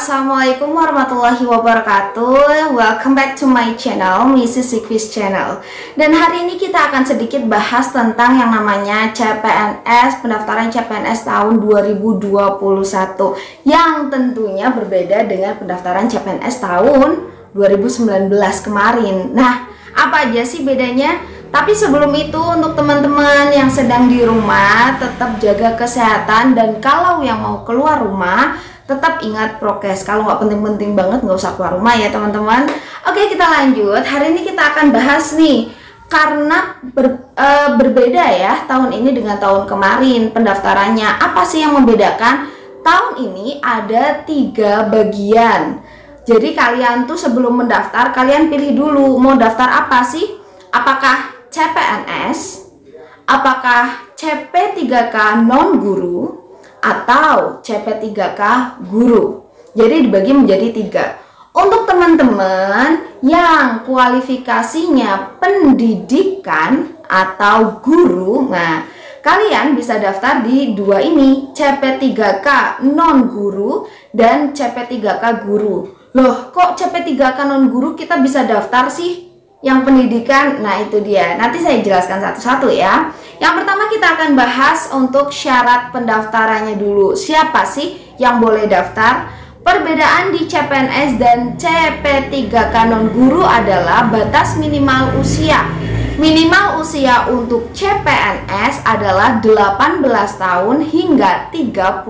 Assalamualaikum warahmatullahi wabarakatuh. Welcome back to my channel, Mrs. Sikvis Channel. Dan hari ini kita akan sedikit bahas tentang yang namanya CPNS, pendaftaran CPNS tahun 2021, yang tentunya berbeda dengan pendaftaran CPNS tahun 2019 kemarin. Nah, apa aja sih bedanya? Tapi sebelum itu, untuk teman-teman yang sedang di rumah, tetap jaga kesehatan, dan kalau yang mau keluar rumah, tetap ingat prokes. Kalau nggak penting-penting banget, nggak usah keluar rumah ya teman-teman. Oke, kita lanjut. Hari ini kita akan bahas nih, karena berbeda ya tahun ini dengan tahun kemarin pendaftarannya. Apa sih yang membedakan? Tahun ini ada 3 bagian. Jadi kalian tuh sebelum mendaftar, kalian pilih dulu mau daftar apa sih? Apakah CPNS, apakah CP3K non-guru, atau CP3K guru. Jadi dibagi menjadi 3. Untuk teman-teman yang kualifikasinya pendidikan atau guru, nah kalian bisa daftar di 2 ini, CP3K non-guru dan CP3K guru. Loh, kok CP3K non-guru kita bisa daftar sih? Yang pendidikan, nah itu dia. Nanti saya jelaskan satu-satu ya. Yang pertama kita akan bahas untuk syarat pendaftarannya dulu. Siapa sih yang boleh daftar? Perbedaan di CPNS dan CP3K non-guru adalah batas minimal usia. Minimal usia untuk CPNS adalah 18 tahun hingga 35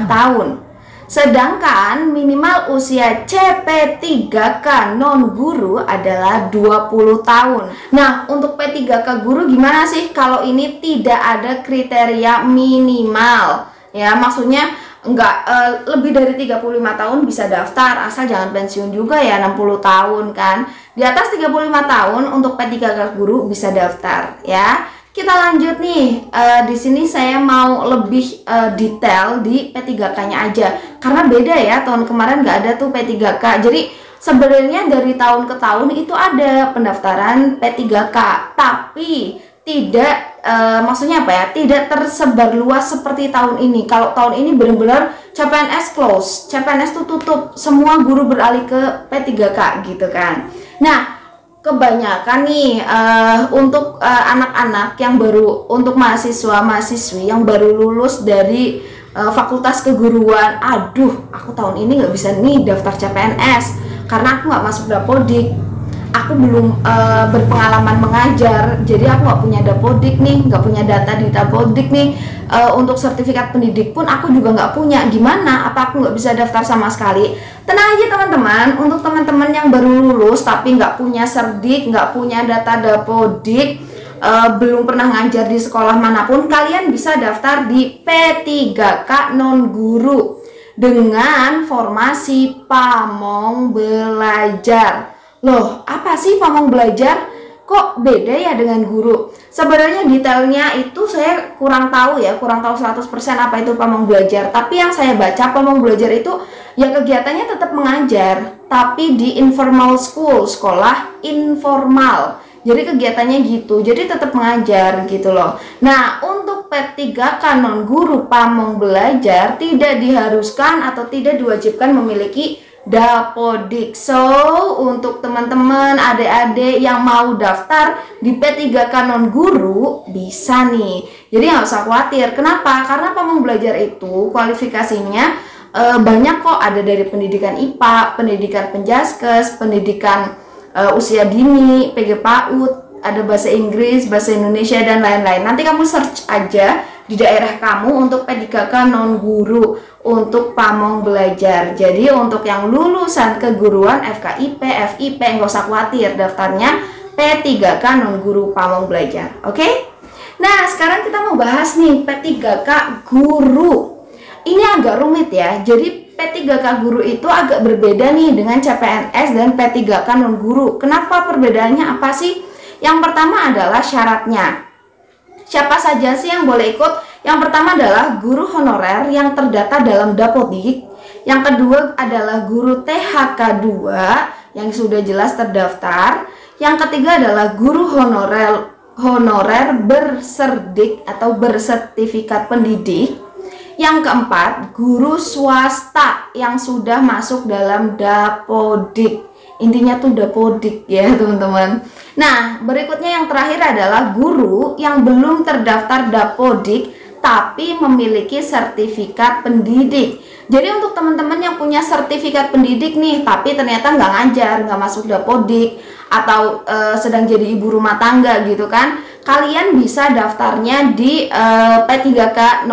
tahun. Sedangkan minimal usia CP3K non-guru adalah 20 tahun. Nah, untuk P3K guru gimana sih? Kalau ini tidak ada kriteria minimal. Ya, maksudnya enggak lebih dari 35 tahun bisa daftar, asal jangan pensiun juga ya, 60 tahun kan. Di atas 35 tahun untuk P3K guru bisa daftar ya. Kita lanjut nih, di sini saya mau lebih detail di P3K-nya aja, karena beda ya, tahun kemarin nggak ada tuh P3K. Jadi sebenarnya dari tahun ke tahun itu ada pendaftaran P3K, tapi tidak, maksudnya apa ya, tidak tersebar luas seperti tahun ini. Kalau tahun ini benar-benar CPNS close, CPNS tuh tutup, semua guru beralih ke P3K gitu kan. Nah, kebanyakan nih untuk anak-anak yang baru, untuk mahasiswa-mahasiswi yang baru lulus dari fakultas keguruan, aduh aku tahun ini nggak bisa nih daftar CPNS karena aku nggak masuk Dapodik, aku belum berpengalaman mengajar, jadi aku nggak punya Dapodik nih, nggak punya data di Dapodik nih. Untuk sertifikat pendidik pun aku juga nggak punya. Gimana? Apa aku nggak bisa daftar sama sekali? Tenang aja teman-teman, untuk teman-teman yang baru lulus tapi nggak punya serdik, nggak punya data Dapodik, belum pernah ngajar di sekolah manapun, kalian bisa daftar di P3K non-guru dengan formasi pamong belajar. Loh, apa sih pamong belajar? Kok beda ya dengan guru? Sebenarnya detailnya itu saya kurang tahu ya, kurang tahu 100% apa itu pamong belajar. Tapi yang saya baca, pamong belajar itu ya kegiatannya tetap mengajar, tapi di informal school, sekolah informal. Jadi kegiatannya gitu, jadi tetap mengajar gitu loh. Nah, untuk P3K non-guru pamong belajar tidak diharuskan atau tidak diwajibkan memiliki Dapodik. So, untuk teman-teman adik-adik yang mau daftar di P3K non-guru bisa nih. Jadi nggak usah khawatir. Kenapa? Karena pamong belajar itu kualifikasinya banyak kok, ada dari pendidikan IPA, pendidikan penjaskes, pendidikan usia dini, PG PAUD, ada bahasa Inggris, bahasa Indonesia, dan lain-lain. Nanti kamu search aja di daerah kamu untuk P3K non-guru untuk pamong belajar. Jadi untuk yang lulusan keguruan FKIP, FIP, nggak usah khawatir, daftarnya P3K non-guru pamong belajar. Oke? Nah, sekarang kita mau bahas nih P3K guru. Ini agak rumit ya. Jadi P3K guru itu agak berbeda nih dengan CPNS dan P3K non-guru. Kenapa perbedaannya apa sih? Yang pertama adalah syaratnya. Siapa saja sih yang boleh ikut? Yang pertama adalah guru honorer yang terdata dalam Dapodik. Yang kedua adalah guru THK 2 yang sudah jelas terdaftar. Yang ketiga adalah guru honorer berserdik atau bersertifikat pendidik. Yang keempat, guru swasta yang sudah masuk dalam Dapodik. Intinya tuh Dapodik ya teman-teman. Nah, berikutnya yang terakhir adalah guru yang belum terdaftar Dapodik tapi memiliki sertifikat pendidik. Jadi untuk teman-teman yang punya sertifikat pendidik nih, tapi ternyata nggak ngajar, nggak masuk Dapodik, atau sedang jadi ibu rumah tangga gitu kan, kalian bisa daftarnya di P3K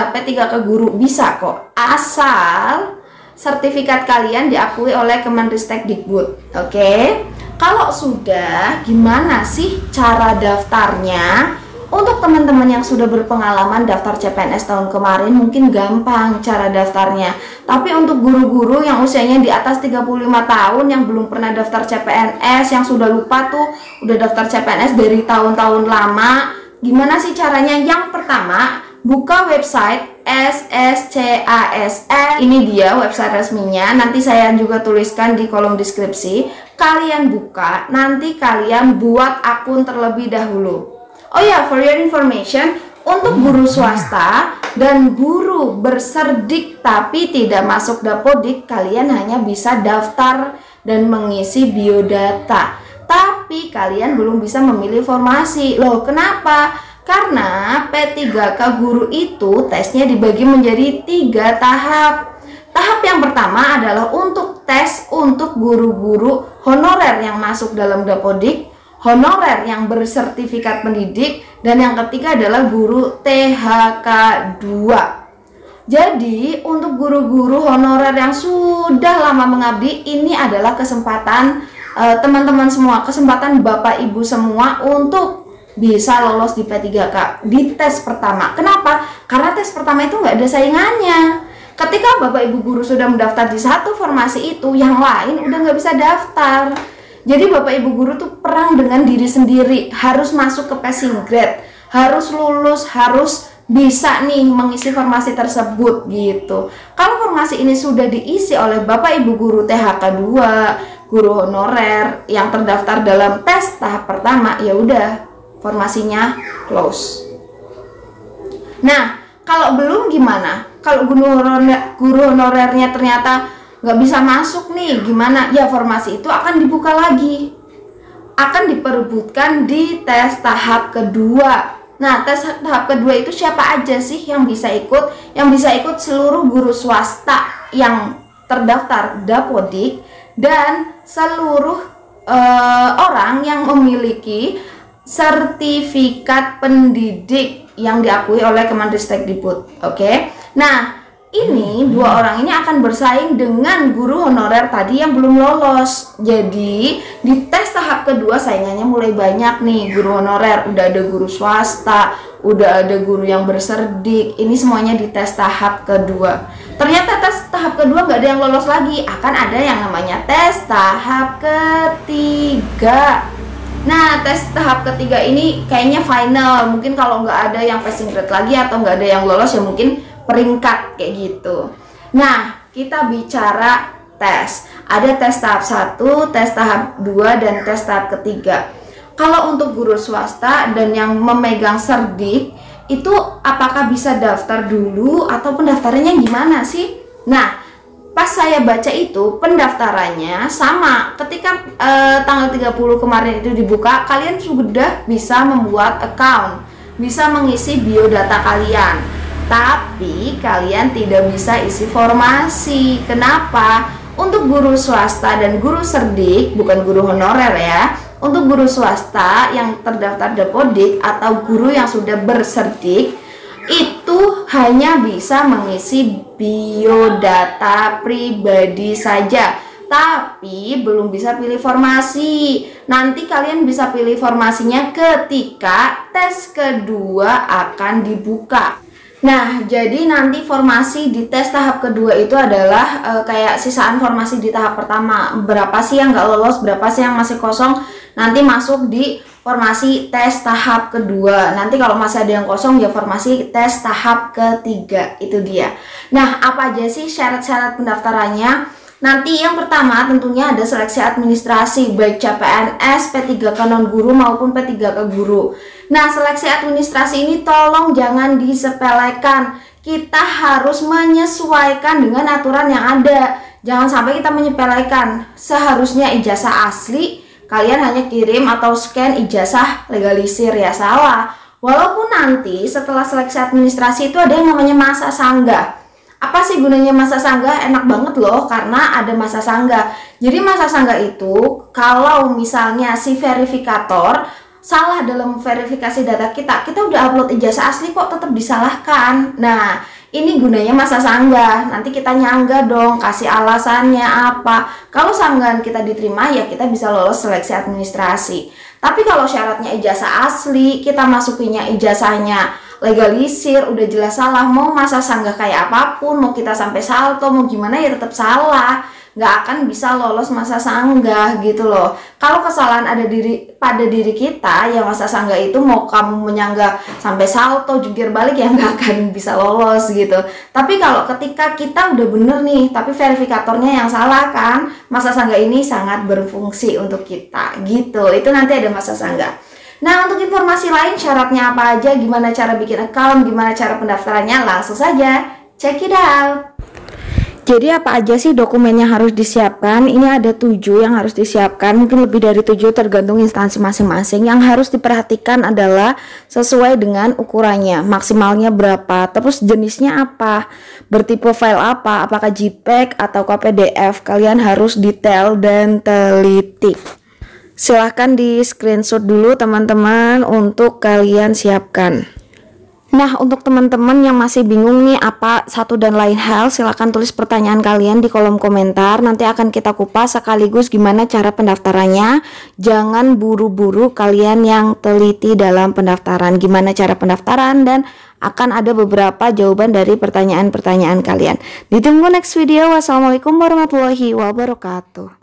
P3K guru, bisa kok, asal sertifikat kalian diakui oleh Kemendikbud. Oke. Kalau sudah, gimana sih cara daftarnya? Untuk teman-teman yang sudah berpengalaman daftar CPNS tahun kemarin mungkin gampang cara daftarnya. Tapi untuk guru-guru yang usianya di atas 35 tahun yang belum pernah daftar CPNS, yang sudah lupa tuh udah daftar CPNS dari tahun-tahun lama, gimana sih caranya? Yang pertama, buka website SSCASN. Ini dia website resminya. Nanti saya juga tuliskan di kolom deskripsi. Kalian buka, nanti kalian buat akun terlebih dahulu. Oh ya, for your information, untuk guru swasta dan guru berserdik tapi tidak masuk Dapodik, kalian hanya bisa daftar dan mengisi biodata. Tapi kalian belum bisa memilih formasi. Loh, kenapa? Karena P3K guru itu tesnya dibagi menjadi 3 tahap. Tahap yang pertama adalah untuk tes untuk guru-guru honorer yang masuk dalam Dapodik, honorer yang bersertifikat pendidik, dan yang ketiga adalah guru THK 2. Jadi untuk guru-guru honorer yang sudah lama mengabdi, ini adalah kesempatan teman-teman semua, kesempatan Bapak Ibu semua untuk bisa lolos di P3K di tes pertama. Kenapa? Karena tes pertama itu nggak ada saingannya. Ketika Bapak Ibu guru sudah mendaftar di satu formasi itu, yang lain udah nggak bisa daftar. Jadi Bapak Ibu guru tuh perang dengan diri sendiri, harus masuk ke passing grade, harus lulus, harus bisa nih mengisi formasi tersebut gitu. Kalau formasi ini sudah diisi oleh Bapak Ibu guru THK 2, guru honorer yang terdaftar dalam tes tahap pertama, ya udah formasinya close. Nah, kalau belum gimana? Kalau guru honorernya ternyata nggak bisa masuk nih, gimana? Ya formasi itu akan dibuka lagi, akan diperebutkan di tes tahap kedua. Nah, tes tahap kedua itu siapa aja sih yang bisa ikut? Yang bisa ikut seluruh guru swasta yang terdaftar Dapodik dan seluruh orang yang memiliki sertifikat pendidik yang diakui oleh Kemendikbud. Oke. Nah, ini dua orang ini akan bersaing dengan guru honorer tadi yang belum lolos. Jadi di tes tahap kedua saingannya mulai banyak nih. Guru honorer, udah ada guru swasta, udah ada guru yang berserdik. Ini semuanya di tes tahap kedua. Ternyata tes tahap kedua nggak ada yang lolos lagi. Akan ada yang namanya tes tahap ketiga. Nah, tes tahap ketiga ini kayaknya final. Mungkin kalau nggak ada yang passing grade lagi atau nggak ada yang lolos, ya mungkin peringkat kayak gitu. Nah, kita bicara tes. Ada tes tahap 1, tes tahap 2, dan tes tahap ketiga. Kalau untuk guru swasta dan yang memegang serdik, itu apakah bisa daftar dulu atau pendaftarannya gimana sih? Nah, pas saya baca itu pendaftarannya sama. Ketika tanggal 30 kemarin itu dibuka, kalian sudah bisa membuat account, bisa mengisi biodata kalian. Tapi kalian tidak bisa isi formasi. Kenapa? Untuk guru swasta dan guru serdik, bukan guru honorer ya. Untuk guru swasta yang terdaftar Dapodik atau guru yang sudah berserdik, itu hanya bisa mengisi biodata pribadi saja, tapi belum bisa pilih formasi. Nanti kalian bisa pilih formasinya ketika tes kedua akan dibuka. Nah, jadi nanti formasi di tes tahap kedua itu adalah kayak sisaan formasi di tahap pertama. Berapa sih yang nggak lolos, berapa sih yang masih kosong, nanti masuk di formasi tes tahap kedua. Nanti kalau masih ada yang kosong, ya formasi tes tahap ketiga. Itu dia. Nah, apa aja sih syarat-syarat pendaftarannya? Nanti yang pertama tentunya ada seleksi administrasi, baik CPNS, P3K non-guru maupun P3K guru. Nah, seleksi administrasi ini tolong jangan disepelekan. kita harus menyesuaikan dengan aturan yang ada. Jangan sampai kita menyepelekan. Seharusnya ijazah asli kalian hanya kirim atau scan ijazah legalisir, ya salah. Walaupun nanti setelah seleksi administrasi itu ada yang namanya masa sanggah. Apa sih gunanya masa sanggah? Enak banget loh, karena ada masa sanggah. Jadi masa sanggah itu kalau misalnya si verifikator salah dalam verifikasi data kita udah upload ijazah asli kok tetap disalahkan. Nah, ini gunanya masa sanggah. Nanti kita nyanggah dong, kasih alasannya apa. Kalau sanggahan kita diterima, ya kita bisa lolos seleksi administrasi. Tapi kalau syaratnya ijazah asli, kita masukinya ijazahnya legalisir, udah jelas salah. Mau masa sanggah kayak apapun, mau kita sampai salto, mau gimana ya tetap salah. Nggak akan bisa lolos masa sanggah gitu loh. Kalau kesalahan ada pada diri kita, ya masa sanggah itu mau kamu menyanggah sampai salto, jungkir balik, ya nggak akan bisa lolos gitu. Tapi kalau ketika kita udah bener nih, tapi verifikatornya yang salah kan, masa sanggah ini sangat berfungsi untuk kita gitu. Itu nanti ada masa sanggah. Nah, untuk informasi lain, syaratnya apa aja, gimana cara bikin account, gimana cara pendaftarannya, langsung saja check it out. Jadi apa aja sih dokumen yang harus disiapkan? Ini ada 7 yang harus disiapkan, mungkin lebih dari 7 tergantung instansi masing-masing. Yang harus diperhatikan adalah sesuai dengan ukurannya, maksimalnya berapa, terus jenisnya apa, bertipe file apa, apakah JPEG atau PDF. Kalian harus detail dan teliti. Silahkan di screenshot dulu teman-teman untuk kalian siapkan. Nah, untuk teman-teman yang masih bingung nih apa satu dan lain hal, silahkan tulis pertanyaan kalian di kolom komentar. Nanti akan kita kupas sekaligus gimana cara pendaftarannya. Jangan buru-buru, kalian yang teliti dalam pendaftaran, gimana cara pendaftaran, dan akan ada beberapa jawaban dari pertanyaan-pertanyaan kalian. Ditunggu next video. Wassalamualaikum warahmatullahi wabarakatuh.